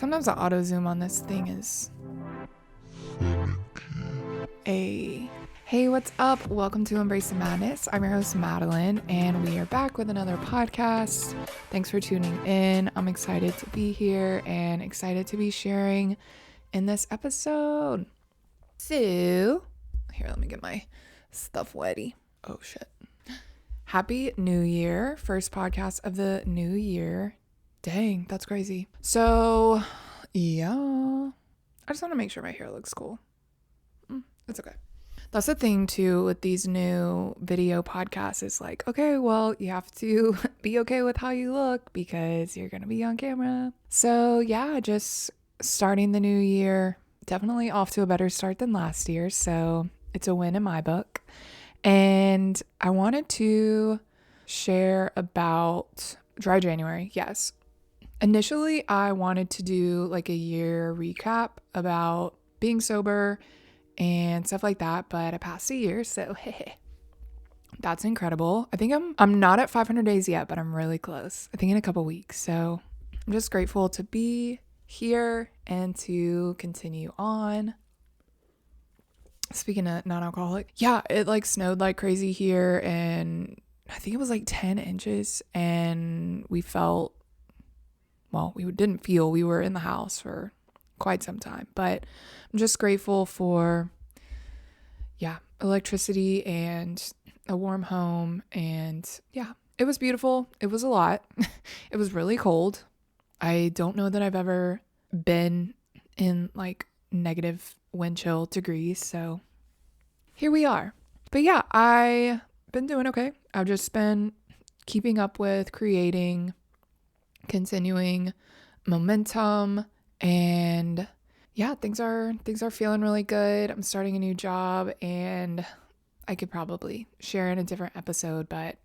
Sometimes the auto zoom on this thing is Hey, what's up? Welcome to Embrace the Madness. I'm your host, Madeline, and we are back with another podcast. Thanks for tuning in. I'm excited to be here and excited to be sharing in this episode. So, here, let me get my stuff ready. Oh, shit. Happy New Year. First podcast of the new year. Dang, that's crazy. So, yeah. I just want to make sure my hair looks cool. It's okay. That's the thing too with these new video podcasts is like, okay, well, you have to be okay with how you look because you're going to be on camera. So yeah, just starting the new year, definitely off to a better start than last year. So it's a win in my book. And I wanted to share about dry January. Yes. Initially, I wanted to do like a year recap about being sober and stuff like that, but I passed a year, so that's incredible. I think I'm not at 500 days yet, but I'm really close. I think in a couple weeks. So I'm just grateful to be here and to continue on. Speaking of non-alcoholic, yeah, it like snowed like crazy here, and I think it was like 10 inches, and we felt, well, we didn't feel, we were in the house for quite some time, but I'm just grateful for electricity and a warm home. And yeah, it was beautiful. It was a lot. It was really cold. I don't know that I've ever been in like negative wind chill degrees, so here we are. But yeah, I've been doing okay. I've just been keeping up with creating, continuing momentum, and yeah, things are feeling really good. I'm starting a new job, and I could probably share in a different episode, but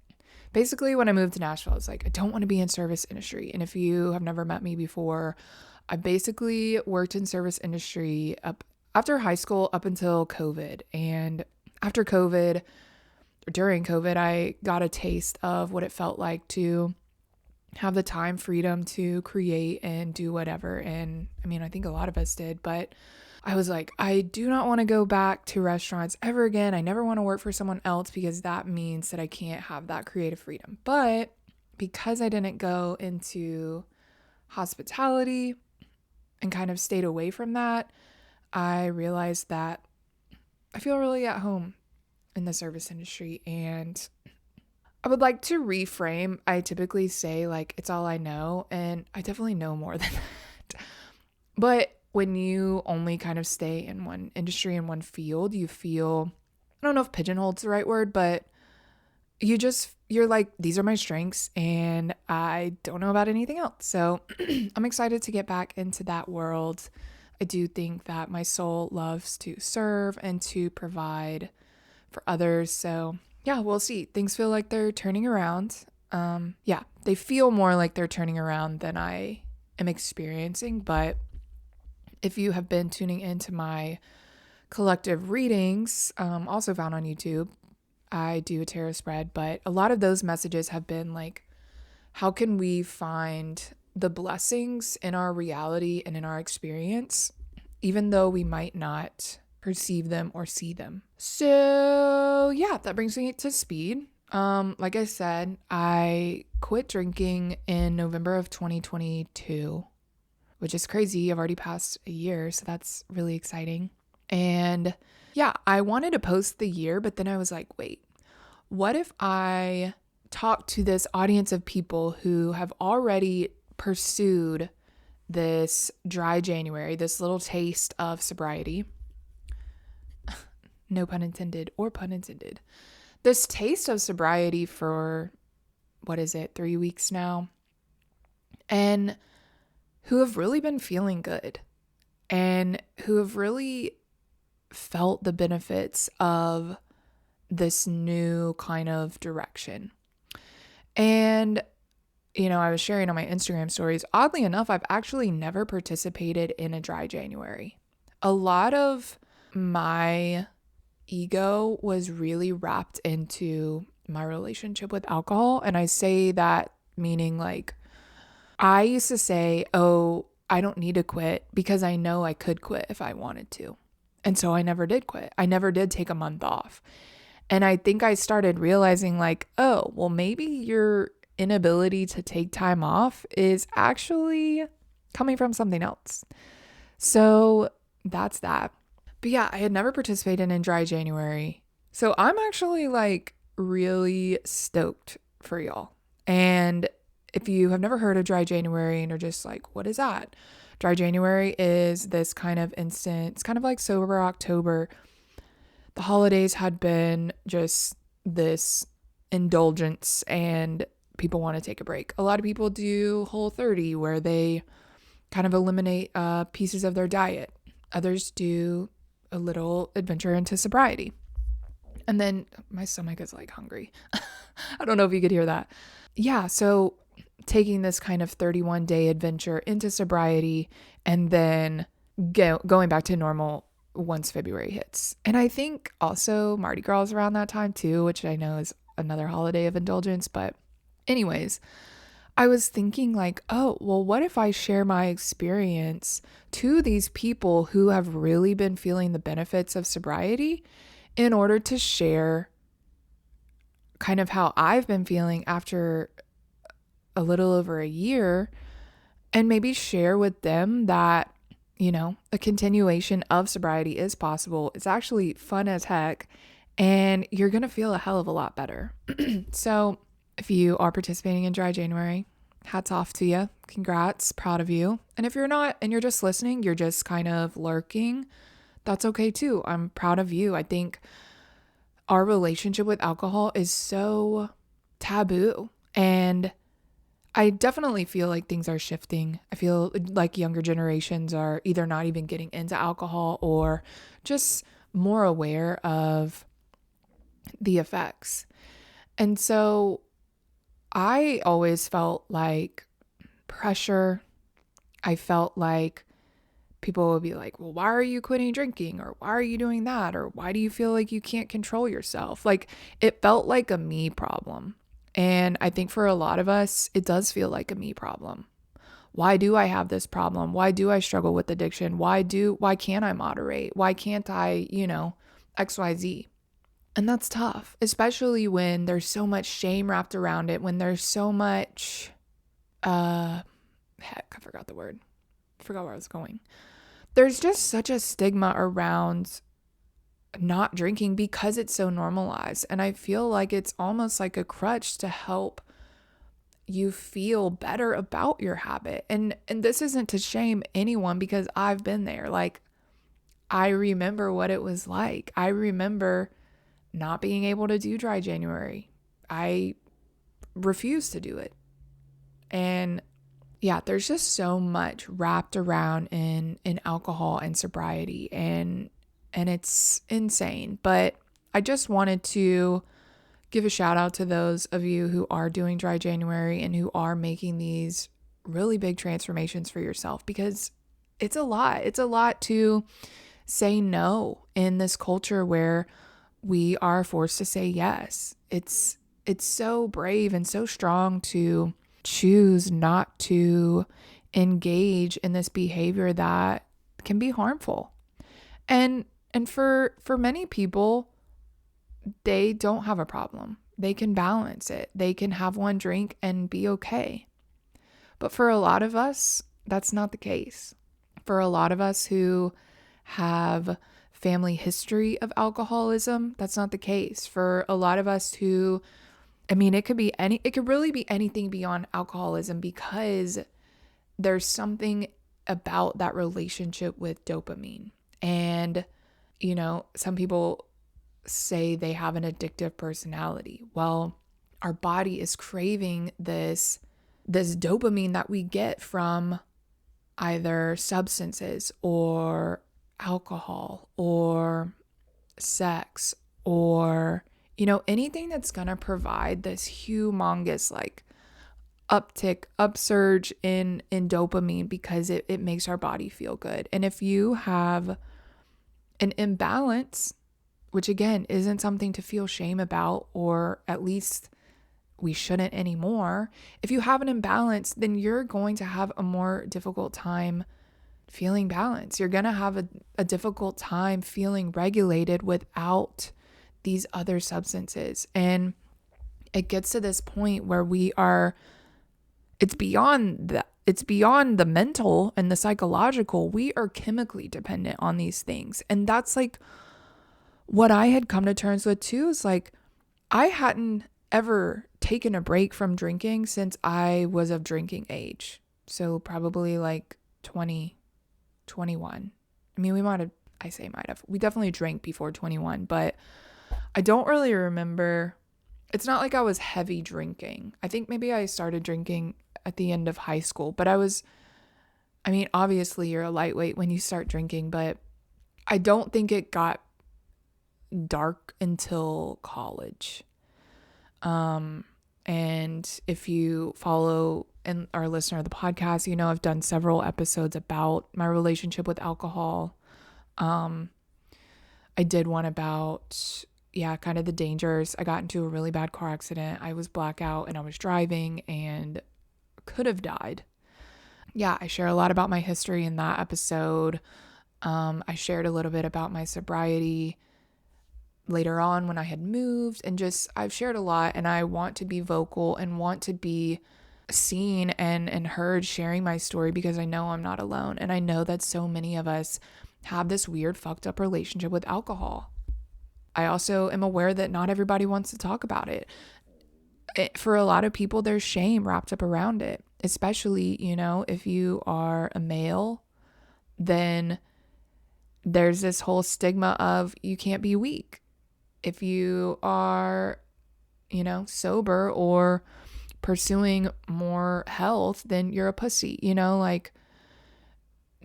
basically when I moved to Nashville, I was like, I don't want to be in service industry. And if you have never met me before, I basically worked in service industry up after high school up until COVID. And after COVID, during COVID, I got a taste of what it felt like to have the time freedom to create and do whatever. And I mean, I think a lot of us did, but I was like, I do not want to go back to restaurants ever again. I never want to work for someone else because that means that I can't have that creative freedom. But because I didn't go into hospitality and kind of stayed away from that, I realized that I feel really at home in the service industry. And I would like to reframe. I typically say like, it's all I know, and I definitely know more than that. But when you only kind of stay in one industry, in one field, you feel, I don't know if pigeonholed's the right word, but you're like, these are my strengths and I don't know about anything else. So I'm excited to get back into that world. I do think that my soul loves to serve and to provide for others. So yeah, we'll see. Things feel like they're turning around. They feel more like they're turning around than I am experiencing. But if you have been tuning into my collective readings, also found on YouTube, I do a tarot spread, but a lot of those messages have been like, how can we find the blessings in our reality and in our experience, even though we might not perceive them or see them. So yeah, that brings me to speed. Like I said, I quit drinking in November of 2022, which is crazy. I've already passed a year, so that's really exciting. And yeah, I wanted to post the year, but then I was like, wait, what if I talk to this audience of people who have already pursued this dry January, this little taste of sobriety? No pun intended or pun intended. This taste of sobriety for, 3 weeks now, and who have really been feeling good and who have really felt the benefits of this new kind of direction. And, I was sharing on my Instagram stories, oddly enough, I've actually never participated in a dry January. A lot of my ego was really wrapped into my relationship with alcohol. And I say that meaning like, I used to say, oh, I don't need to quit because I know I could quit if I wanted to. And so I never did quit. I never did take a month off. And I think I started realizing like, oh, well, maybe your inability to take time off is actually coming from something else. So that's that. But yeah, I had never participated in dry January. So I'm actually like really stoked for y'all. And if you have never heard of dry January and are just like, what is that? Dry January is this kind of instant, it's kind of like sober October. The holidays had been just this indulgence and people want to take a break. A lot of people do Whole30 where they kind of eliminate pieces of their diet. Others do a little adventure into sobriety. And then my stomach is like hungry. I don't know if you could hear that. Yeah, so taking this kind of 31-day adventure into sobriety and then going back to normal once February hits. And I think also Mardi Gras is around that time too, which I know is another holiday of indulgence. But anyways, I was thinking like, oh, well, what if I share my experience to these people who have really been feeling the benefits of sobriety in order to share kind of how I've been feeling after a little over a year, and maybe share with them that, you know, a continuation of sobriety is possible. It's actually fun as heck, and you're going to feel a hell of a lot better. So if you are participating in dry January, hats off to you. Congrats. Proud of you. And if you're not and you're just listening, you're just kind of lurking, that's okay too. I'm proud of you. I think our relationship with alcohol is so taboo, and I definitely feel like things are shifting. I feel like younger generations are either not even getting into alcohol or just more aware of the effects. And so I always felt like pressure. I felt like people would be like, well, why are you quitting drinking? Or why are you doing that? Or why do you feel like you can't control yourself? Like it felt like a me problem. And I think for a lot of us, it does feel like a me problem. Why do I have this problem? Why do I struggle with addiction? Why can't I moderate? Why can't I, XYZ? And that's tough, especially when there's so much shame wrapped around it, when there's so much, I forgot the word. I forgot where I was going. There's just such a stigma around not drinking because it's so normalized. And I feel like it's almost like a crutch to help you feel better about your habit. And this isn't to shame anyone because I've been there. Like I remember what it was like. I remember not being able to do dry January. I refused to do it. And yeah, there's just so much wrapped around in alcohol and sobriety, and it's insane. But I just wanted to give a shout out to those of you who are doing dry January and who are making these really big transformations for yourself, because it's a lot. It's a lot to say no in this culture where we are forced to say yes. It's so brave and so strong to choose not to engage in this behavior that can be harmful. And for many people, they don't have a problem. They can balance it. They can have one drink and be okay. But for a lot of us, that's not the case. For a lot of us who have family history of alcoholism, that's not the case. For a lot of us who, it could really be anything beyond alcoholism, because there's something about that relationship with dopamine. And, some people say they have an addictive personality. Well, our body is craving this dopamine that we get from either substances or alcohol or sex or, anything that's going to provide this humongous upsurge in dopamine, because it makes our body feel good. And if you have an imbalance, which again isn't something to feel shame about, or at least we shouldn't anymore. If you have an imbalance, then you're going to have a more difficult time feeling balanced. You're going to have a difficult time feeling regulated without these other substances. And it gets to this point where it's beyond the mental and the psychological. We are chemically dependent on these things. And that's like what I had come to terms with too, is like, I hadn't ever taken a break from drinking since I was of drinking age. So probably like 20, 21. I mean, we definitely drank before 21, but I don't really remember. It's not like I was heavy drinking. I think maybe I started drinking at the end of high school, but obviously you're a lightweight when you start drinking, but I don't think it got dark until college. And if you follow and are a listener of the podcast, you know, I've done several episodes about my relationship with alcohol. I did one about, kind of the dangers. I got into a really bad car accident. I was blackout and I was driving and could have died. Yeah, I share a lot about my history in that episode. I shared a little bit about my sobriety later on when I had moved, and I've shared a lot, and I want to be vocal and want to be seen and heard sharing my story, because I know I'm not alone. And I know that so many of us have this weird fucked up relationship with alcohol. I also am aware that not everybody wants to talk about it. For a lot of people, there's shame wrapped up around it, especially, you know, if you are a male, then there's this whole stigma of you can't be weak. If you are, you know, sober or pursuing more health, then you're a pussy, you know, like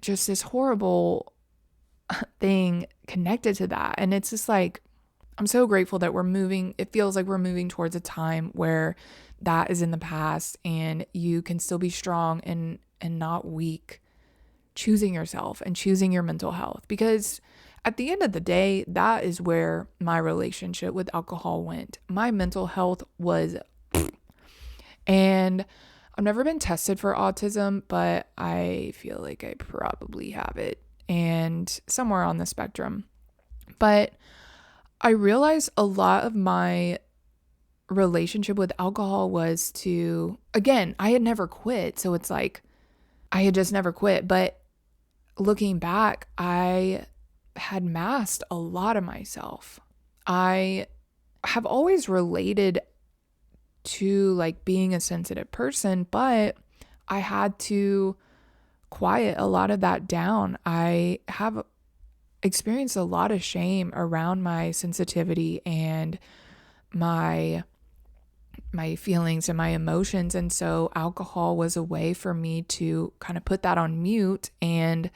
just this horrible thing connected to that. And it's just like, I'm so grateful that it feels like we're moving towards a time where that is in the past and you can still be strong and not weak, choosing yourself and choosing your mental health. Because at the end of the day, that is where my relationship with alcohol went. My mental health was, and I've never been tested for autism, but I feel like I probably have it, and somewhere on the spectrum. But I realized a lot of my relationship with alcohol was again, I had never quit. So it's like, I had just never quit. But looking back, I had masked a lot of myself. I have always related to like being a sensitive person, but I had to quiet a lot of that down. I have experienced a lot of shame around my sensitivity and my feelings and my emotions. And so alcohol was a way for me to kind of put that on mute and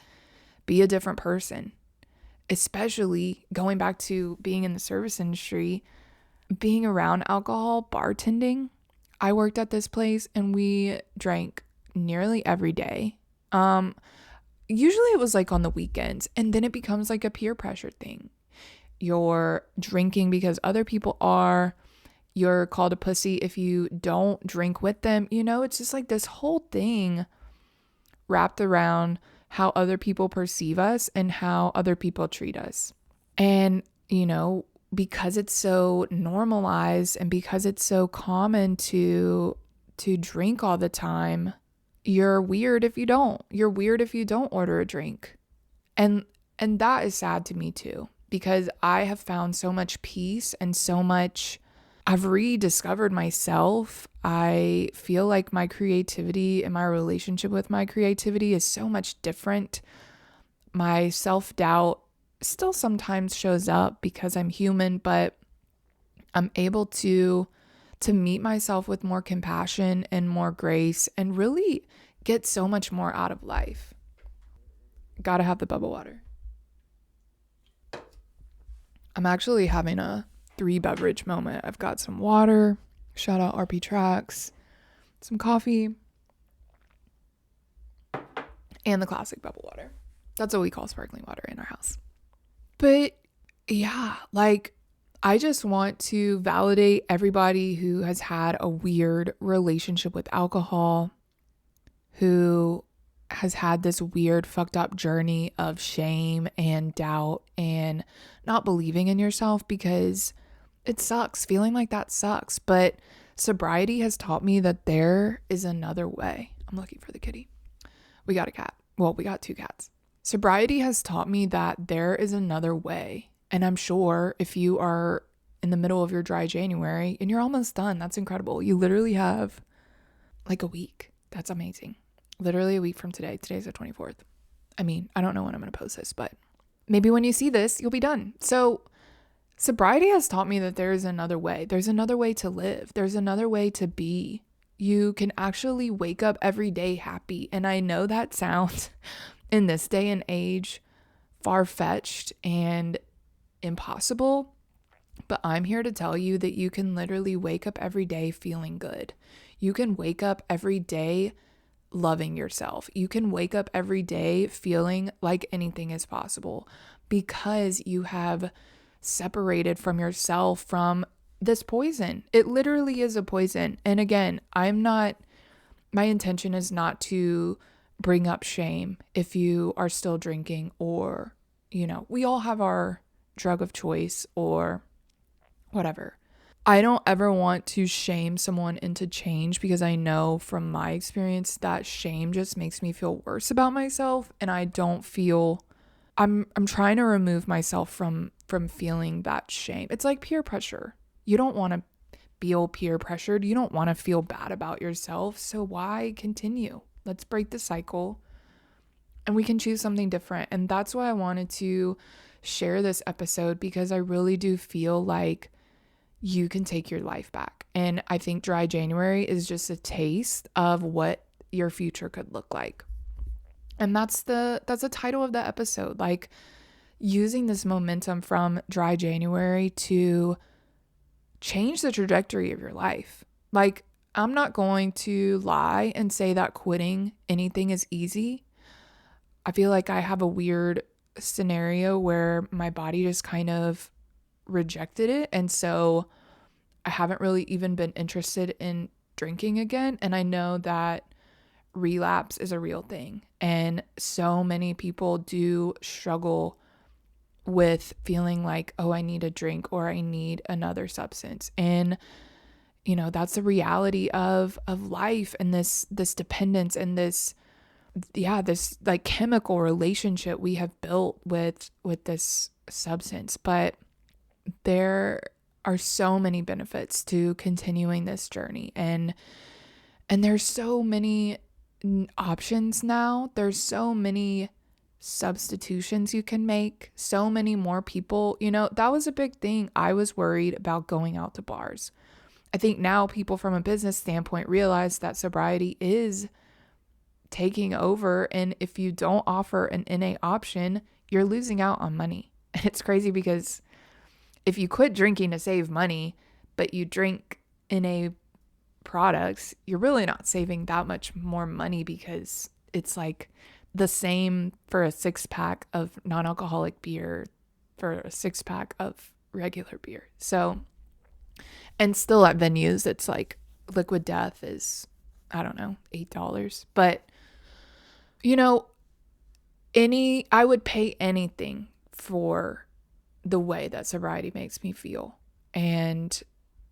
be a different person. Especially going back to being in the service industry, being around alcohol, bartending. I worked at this place and we drank nearly every day. Usually it was like on the weekends, and then it becomes like a peer pressure thing. You're drinking because other people are. You're called a pussy if you don't drink with them. You know, it's just like this whole thing wrapped around how other people perceive us and how other people treat us. And, you know, because it's so normalized and because it's so common to drink all the time, you're weird if you don't. You're weird if you don't order a drink. And that is sad to me too, because I have found so much peace and I've rediscovered myself. I feel like my creativity and my relationship with my creativity is so much different. My self-doubt still sometimes shows up because I'm human, but I'm able to meet myself with more compassion and more grace and really get so much more out of life. Gotta have the bubble water. I'm actually having a 3-beverage moment. I've got some water, shout out RP Tracks, some coffee, and the classic bubble water. That's what we call sparkling water in our house. But yeah, like I just want to validate everybody who has had a weird relationship with alcohol, who has had this weird, fucked up journey of shame and doubt and not believing in yourself, because it sucks. Feeling like that sucks. But sobriety has taught me that there is another way. I'm looking for the kitty. We got a cat. Well, we got 2 cats. Sobriety has taught me that there is another way. And I'm sure if you are in the middle of your dry January and you're almost done, that's incredible. You literally have like a week. That's amazing. Literally a week from today. Today's the 24th. I mean, I don't know when I'm going to post this, but maybe when you see this, you'll be done. So sobriety has taught me that there is another way. There's another way to live. There's another way to be. You can actually wake up every day happy. And I know that sounds in this day and age far-fetched and impossible, but I'm here to tell you that you can literally wake up every day feeling good. You can wake up every day loving yourself. You can wake up every day feeling like anything is possible because you have separated from yourself from this poison. It literally is a poison. And again, my intention is not to bring up shame if you are still drinking, or, we all have our drug of choice or whatever. I don't ever want to shame someone into change, because I know from my experience that shame just makes me feel worse about myself, and I don't feel I'm trying to remove myself from feeling that shame. It's like peer pressure. You don't want to feel peer pressured. You don't want to feel bad about yourself. So why continue? Let's break the cycle and we can choose something different. And that's why I wanted to share this episode, because I really do feel like you can take your life back. And I think dry January is just a taste of what your future could look like. And that's the title of the episode, like using this momentum from dry January to change the trajectory of your life. Like, I'm not going to lie and say that quitting anything is easy. I feel like I have a weird scenario where my body just kind of rejected it. And so I haven't really even been interested in drinking again. And I know that relapse is a real thing. And so many people do struggle with feeling like, oh, I need a drink or I need another substance. And that's the reality of life, and this dependence and this like chemical relationship we have built with this substance. But there are so many benefits to continuing this journey, and there's so many options now. There's so many substitutions you can make, so many more people. That was a big thing. I was worried about going out to bars. I think now people from a business standpoint realize that sobriety is taking over, and if you don't offer an NA option, you're losing out on money. And it's crazy, because if you quit drinking to save money, but you drink NA products, you're really not saving that much more money, because it's like the same for a 6-pack of non-alcoholic beer for a 6-pack of regular beer. So, and still at venues, it's like Liquid Death is, I don't know, $8. But, I would pay anything for the way that sobriety makes me feel. And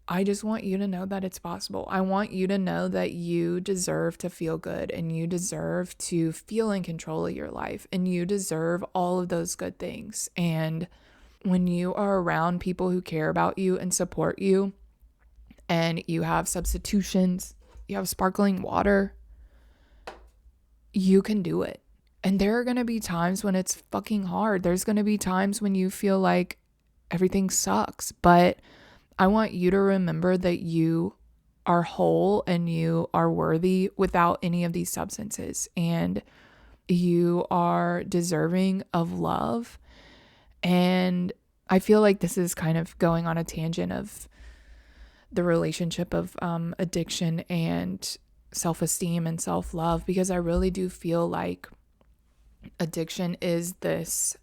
I just want you to know that it's possible. I want you to know that you deserve to feel good, and you deserve to feel in control of your life, and you deserve all of those good things. And when you are around people who care about you and support you, and you have substitutions, you have sparkling water, you can do it. And there are going to be times when it's fucking hard. There's going to be times when you feel like everything sucks. But I want you to remember that you are whole and you are worthy without any of these substances. And you are deserving of love. And I feel like this is kind of going on a tangent of the relationship of addiction and self-esteem and self-love, because I really do feel like addiction is this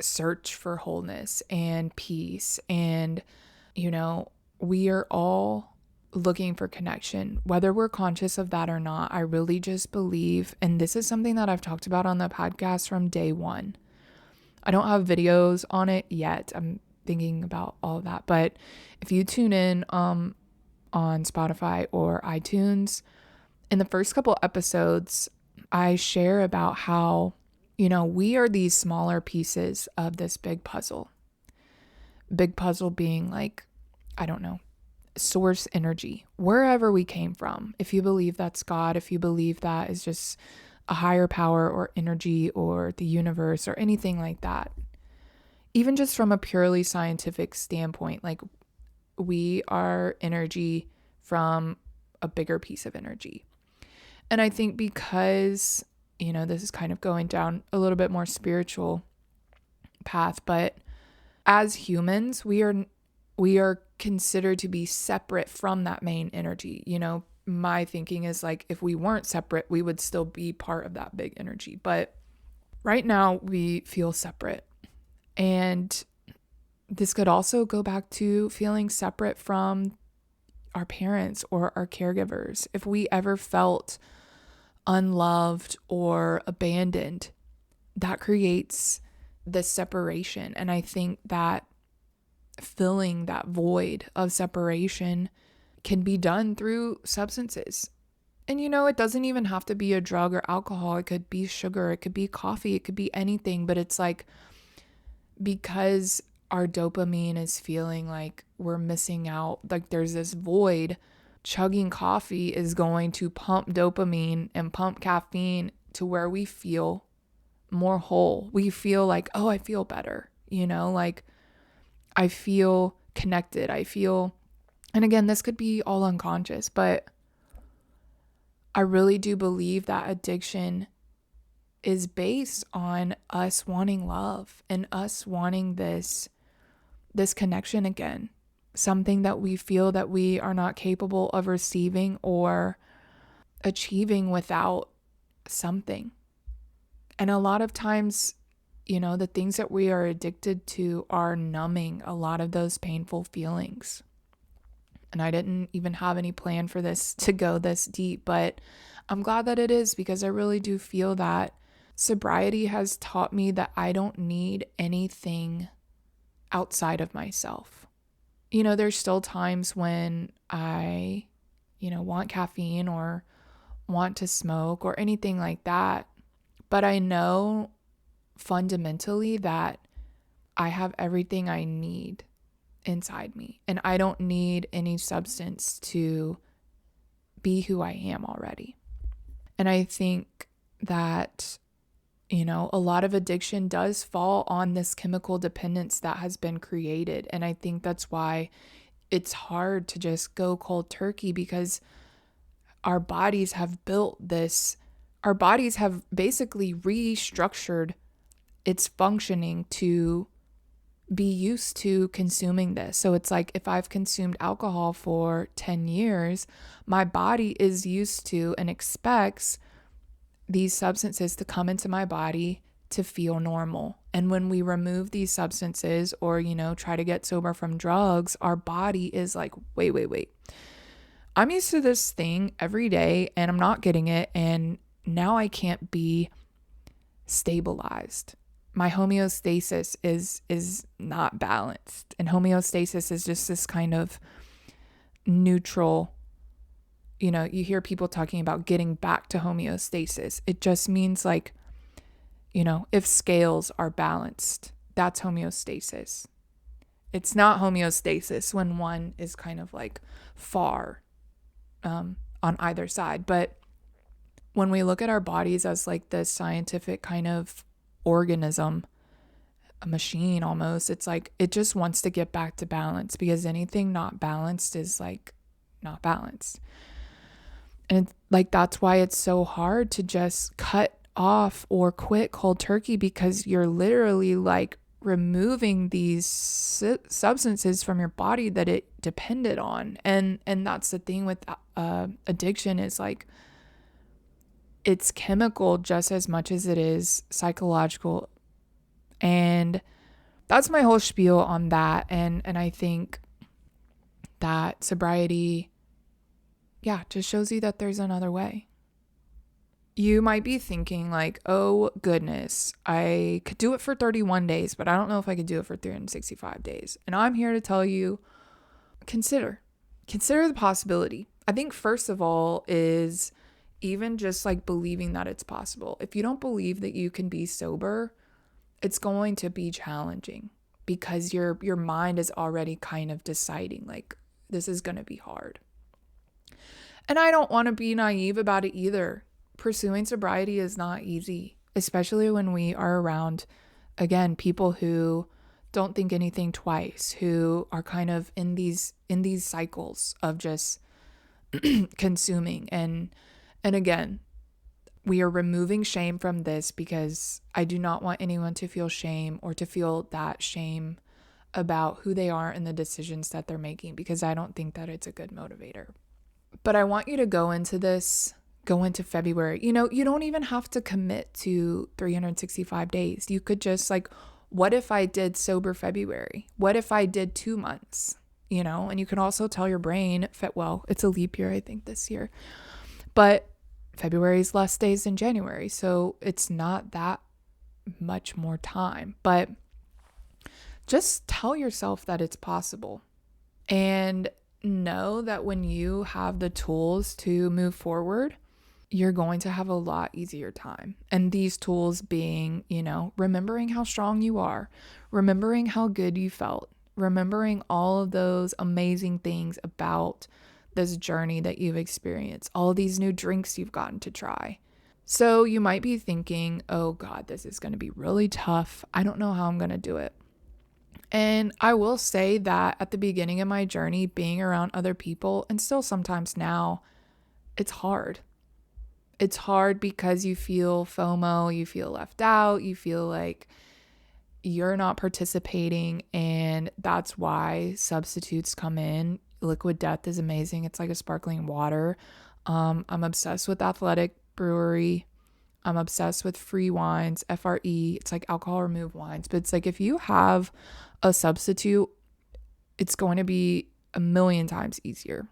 search for wholeness and peace and You know, we are all looking for connection, whether we're conscious of that or not. I really just believe, and this is something that I've talked about on the podcast from day one. I don't have videos on it yet. I'm thinking about all of that. But if you tune in on Spotify or iTunes, in the first couple episodes, I share about how, we are these smaller pieces of this big puzzle. Big puzzle being like, I don't know, source energy, wherever we came from. If you believe that's God, if you believe that is just a higher power or energy or the universe or anything like that. Even just from a purely scientific standpoint, like we are energy from a bigger piece of energy. And I think because, this is kind of going down a little bit more spiritual path, but as humans, we are considered to be separate from that main energy. My thinking is like, if we weren't separate, we would still be part of that big energy. But right now we feel separate. And this could also go back to feeling separate from our parents or our caregivers. If we ever felt unloved or abandoned, that creates this separation. And I think that filling that void of separation can be done through substances. And it doesn't even have to be a drug or alcohol. It could be sugar, it could be coffee, it could be anything. But it's like, because our dopamine is feeling like we're missing out, like there's this void, chugging coffee is going to pump dopamine and pump caffeine to where we feel more whole. We feel like, oh, I feel better, like I feel connected. And again, this could be all unconscious, but I really do believe that addiction is based on us wanting love and us wanting this connection again, something that we feel that we are not capable of receiving or achieving without something. And a lot of times, the things that we are addicted to are numbing a lot of those painful feelings. And I didn't even have any plan for this to go this deep, but I'm glad that it is, because I really do feel that sobriety has taught me that I don't need anything outside of myself. There's still times when I, want caffeine or want to smoke or anything like that. But I know fundamentally that I have everything I need inside me, and I don't need any substance to be who I am already. And I think that, a lot of addiction does fall on this chemical dependence that has been created. And I think that's why it's hard to just go cold turkey, because our bodies have built this, our bodies have basically restructured its functioning to be used to consuming this. So it's like, if I've consumed alcohol for 10 years, my body is used to and expects these substances to come into my body to feel normal. And when we remove these substances or, try to get sober from drugs, our body is like, wait. I'm used to this thing every day and I'm not getting it. And now I can't be stabilized. My homeostasis is not balanced. And homeostasis is just this kind of neutral, you hear people talking about getting back to homeostasis. It just means like, if scales are balanced, that's homeostasis. It's not homeostasis when one is kind of like far on either side. But when we look at our bodies as like this scientific kind of organism, a machine almost, it's like it just wants to get back to balance, because anything not balanced is like not balanced. And like that's why it's so hard to just cut off or quit cold turkey, because you're literally like removing these substances from your body that it depended on. And that's the thing with addiction, is like it's chemical just as much as it is psychological. And that's my whole spiel on that. And I think that sobriety, just shows you that there's another way. You might be thinking like, oh goodness, I could do it for 31 days, but I don't know if I could do it for 365 days. And I'm here to tell you, consider the possibility. I think first of all is even just like believing that it's possible. If you don't believe that you can be sober, it's going to be challenging because your mind is already kind of deciding like this is going to be hard. And I don't want to be naive about it either. Pursuing sobriety is not easy, especially when we are around, again, people who don't think anything twice, who are kind of in these cycles of just consuming. And again, we are removing shame from this because I do not want anyone to feel shame or to feel that shame about who they are and the decisions that they're making, because I don't think that it's a good motivator. But I want you to go into February. You don't even have to commit to 365 days. You could just like, what if I did sober February? What if I did 2 months? And you can also tell your brain, well, it's a leap year, I think, this year. But February is less days than January, so it's not that much more time. But just tell yourself that it's possible. And know that when you have the tools to move forward, you're going to have a lot easier time. And these tools being, remembering how strong you are, remembering how good you felt, remembering all of those amazing things about this journey that you've experienced, all these new drinks you've gotten to try. So you might be thinking, oh God, this is going to be really tough. I don't know how I'm going to do it. And I will say that at the beginning of my journey, being around other people, and still sometimes now, it's hard. It's hard because you feel FOMO, you feel left out, you feel like you're not participating, and that's why substitutes come in. Liquid Death is amazing. It's like a sparkling water. I'm obsessed with Athletic Brewery. I'm obsessed with free wines, FRE. It's like alcohol removed wines. But it's like if you have a substitute, it's going to be a million times easier.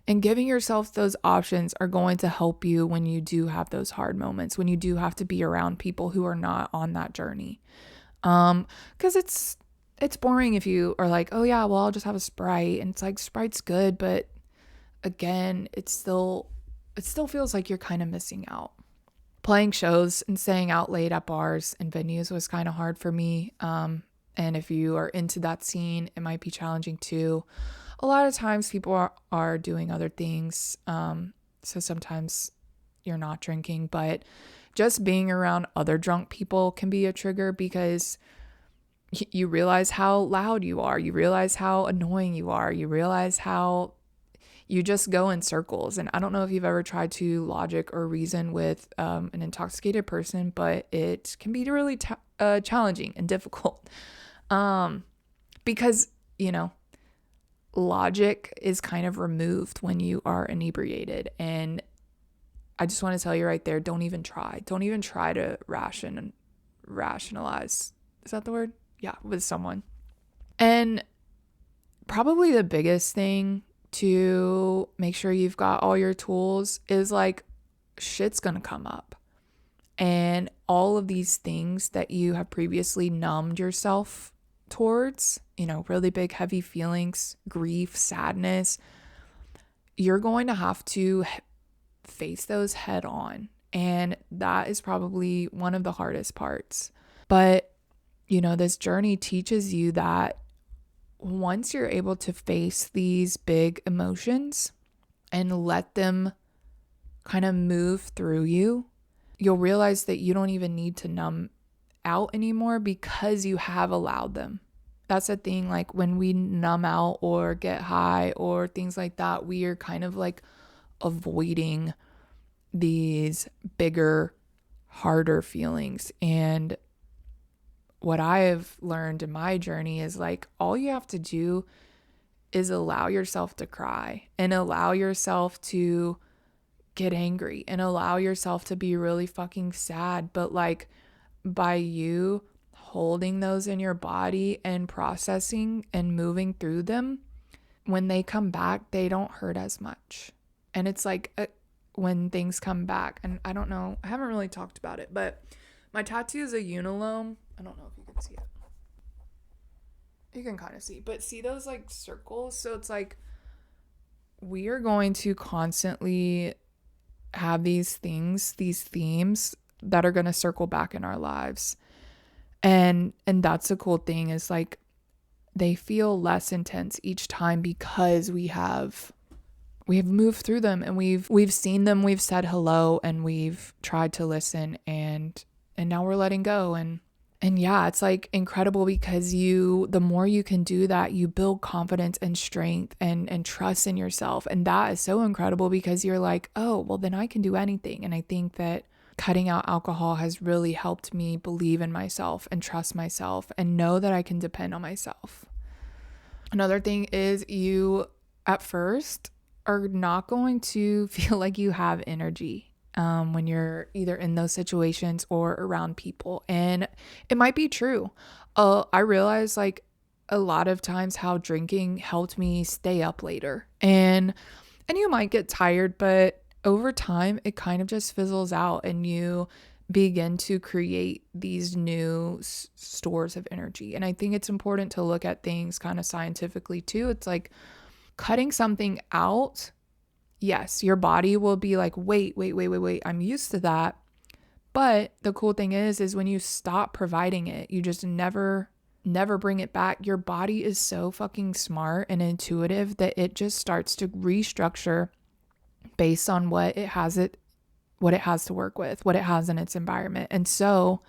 And giving yourself those options are going to help you when you do have those hard moments, when you do have to be around people who are not on that journey. Because it's boring if you are like, oh yeah, well, I'll just have a Sprite. And it's like, Sprite's good, but again, it still feels like you're kind of missing out. Playing shows and staying out late at bars and venues was kind of hard for me. And if you are into that scene, it might be challenging too. A lot of times people are doing other things. So sometimes you're not drinking, but just being around other drunk people can be a trigger because you realize how loud you are. You realize how annoying you are. You realize how you just go in circles. And I don't know if you've ever tried to logic or reason with an intoxicated person, but it can be really challenging and difficult. Because, logic is kind of removed when you are inebriated. And I just want to tell you right there, don't even try. Don't even try to rationalize. Is that the word? Yeah, with someone. And probably the biggest thing to make sure you've got all your tools is like, shit's gonna come up. And all of these things that you have previously numbed yourself towards, really big, heavy feelings, grief, sadness, you're going to have to face those head on. And that is probably one of the hardest parts. But, this journey teaches you that once you're able to face these big emotions and let them kind of move through you, you'll realize that you don't even need to numb out anymore because you have allowed them. That's the thing, like when we numb out or get high or things like that, we are kind of like avoiding these bigger, harder feelings. And what I have learned in my journey is like all you have to do is allow yourself to cry and allow yourself to get angry and allow yourself to be really fucking sad. But like by you holding those in your body and processing and moving through them, when they come back, they don't hurt as much. And it's like when things come back, and I don't know, I haven't really talked about it, but my tattoo is a unilome. I don't know if you can see it. You can kind of see, but see those like circles? So it's like we are going to constantly have these themes that are going to circle back in our lives. And that's the cool thing, is like they feel less intense each time because we have moved through them, and we've seen them, we've said hello, and we've tried to listen, and now we're letting go. And yeah, it's like incredible, because the more you can do that, you build confidence and strength and trust in yourself. And that is so incredible, because you're like, oh, well, then I can do anything. And I think that cutting out alcohol has really helped me believe in myself and trust myself and know that I can depend on myself. Another thing is, you at first are not going to feel like you have energy when you're either in those situations or around people. And it might be true. I realized like a lot of times how drinking helped me stay up later. And you might get tired, but over time it kind of just fizzles out, and you begin to create these new stores of energy. And I think it's important to look at things kind of scientifically too. It's like cutting something out. Yes, your body will be like, wait, I'm used to that. But the cool thing is when you stop providing it, you just never bring it back. Your body is so fucking smart and intuitive that it just starts to restructure based on what it has to work with, what it has in its environment. And so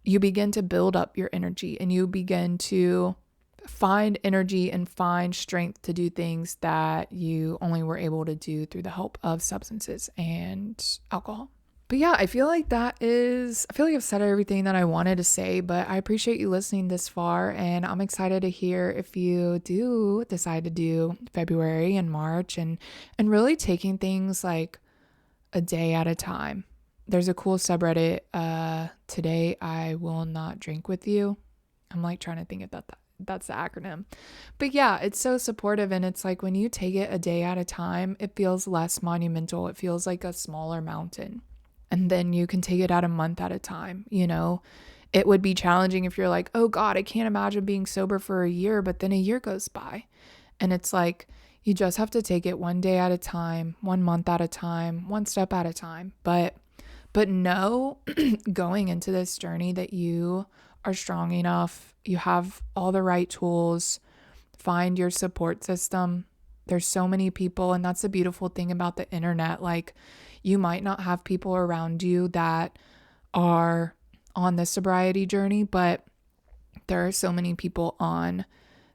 you begin to build up your energy, and you begin to find energy and find strength to do things that you only were able to do through the help of substances and alcohol. But yeah, I feel like I've said everything that I wanted to say, but I appreciate you listening this far, and I'm excited to hear if you do decide to do February and March, and really taking things like a day at a time. There's a cool subreddit, Today I Will Not Drink With You. I'm like trying to think of that's the acronym. But yeah, it's so supportive, and it's like when you take it a day at a time, it feels less monumental. It feels like a smaller mountain. And then you can take it at a month at a time. It would be challenging if you're like, oh God, I can't imagine being sober for a year, but then a year goes by. And it's like, you just have to take it one day at a time, 1 month at a time, one step at a time. But know going into this journey that you are strong enough, you have all the right tools, find your support system. There's so many people, and that's the beautiful thing about the internet. Like, you might not have people around you that are on this sobriety journey, but there are so many people on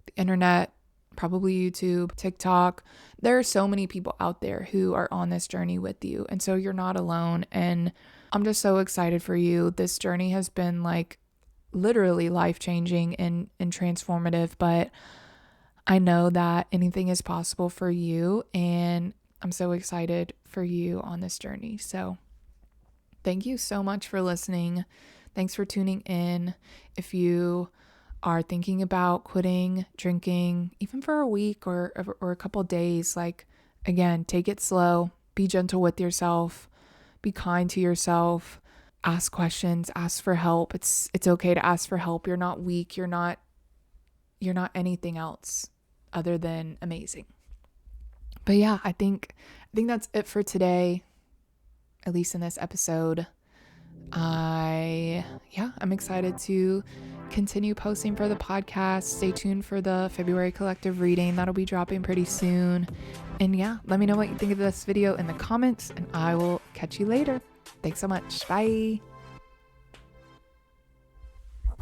the internet, probably YouTube, TikTok. There are so many people out there who are on this journey with you. And so you're not alone. And I'm just so excited for you. This journey has been like literally life-changing and transformative, but I know that anything is possible for you, and I'm so excited for you on this journey. So thank you so much for listening. Thanks for tuning in. If you are thinking about quitting drinking, even for a week or a couple of days, like, again, take it slow, be gentle with yourself, be kind to yourself, ask questions, ask for help. It's okay to ask for help. You're not weak. You're not anything else other than amazing. But yeah, I think that's it for today, at least in this episode. I'm excited to continue posting for the podcast. Stay tuned for the February collective reading. That'll be dropping pretty soon. And yeah, let me know what you think of this video in the comments, and I will catch you later. Thanks so much. Bye.